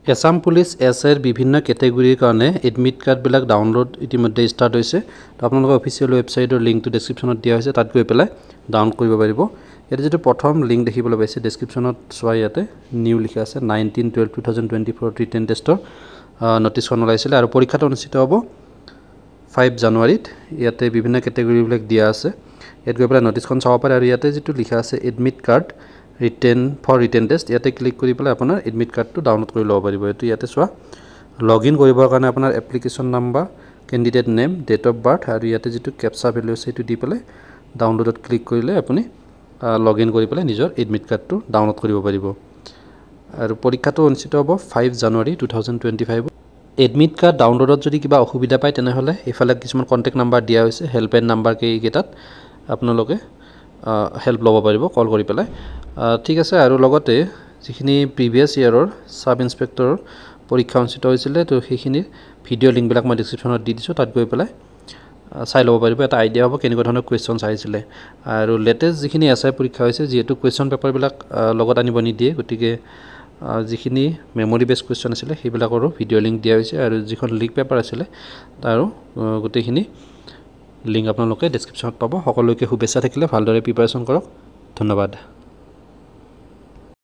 Assam police এছআইৰ বিভিন্ন কেটেগৰীৰ কাৰণে admit কাৰ্ডবিলাক download ইতিমধ্যে ষ্টাৰ্ট হৈছে তো আপোনালোকৰ অফিচিয়েল ৱেবছাইটৰ লিংকটো ডেছক্ৰিপশ্যনত দিয়া হৈছে তাত গৈ পেলাই ডাউনলোড কৰিব পাৰিব ইয়াতে যেটো প্ৰথম লিংক দেখিবলৈ পাইছে ডেছক্ৰিপশ্যনত চোৱা ইয়াতে নিউ লিখা আছে 19/12/2024 ৰিটেন টেষ্টৰ নটিছখন ওলাইছিল আৰু পৰীক্ষাটো অনুষ্ঠিত হ'ব 5 জানুৱাৰীত ইয়াতে বিভিন্ন কেটেগৰীবিলাক দিয়া আছে ইয়াত গৈ পেলাই নটিছখন চাব পাৰে আৰু ইয়াতে যেটো লিখা আছে এডমিট কাৰ্ড ৰিটেন টেষ্ট ইয়াতে ক্লিক কৰি পেলাই আপোনাৰ এডমিট কাৰ্ডটো ডাউনলোড কৰি ল'ব পাৰিব এটো ইয়াতে চোৱা লগইন কৰিবৰ কাৰণে আপোনাৰ application number candidate name date of birth আৰু ইয়াতে যেটো ক্যাপচা ভ্যালু আছে এটো দি পেলাই ডাউনলোডত ক্লিক কৰিলে আপুনি লগইন কৰি পেলাই নিজৰ এডমিট কাৰ্ডটো ডাউনলোড কৰিব পাৰিব আৰু পৰীক্ষাটো অনুষ্ঠিত হ'ব 5 জানুৱাৰী 2025 এডমিট কাৰ্ড ডাউনলোডত যদি কিবা অসুবিধা পায় তেনেহলে এফালে কিছুমান কন্টাক্ট নাম্বাৰ দিয়া হৈছে হেল্পলাইন নাম্বাৰ কেইটাত আপোনালোকে হেল্প ল'ব পাৰিব কল কৰি পেলাই ঠিক আছে আৰু লগতে যিখিনি প্ৰিভিয়াস ইয়াৰৰ সাব ইন্সপেক্টৰৰ পৰীক্ষা অনুষ্ঠিত হৈছিল তো সেইখিনি ভিডিও লিংক বিলাক মই ডেসক্ৰিপচনত দি দিছো তাত গৈ পেলাই চাই ল'ব পাৰিব এটা আইডিয়া হ'ব কেনেকুৱা ধৰণৰ কোৱেশ্চনছ আহিছিল আৰু লেটেষ্ট যিখিনি এছআই পৰীক্ষা হৈছে যেহেতু কোৱেশ্চন পেপাৰ বিলাক লগত আনিব নিদিয়ে গতিকে যিখিনি মেমৰি বেস কোৱেশ্চন আছিল সেইবিলাকৰো ভিডিও লিংক দিয়া হৈছে আৰু যিখন লিংক পেপাৰ আছিল তাৰো গোটেইখিনি লিংক আপোনালোকে ডেসক্ৰিপচনত পাব সকলোকে শুভেচ্ছা থাকিলে ভালদৰে প্ৰিপাৰেচন কৰক ধন্যবাদ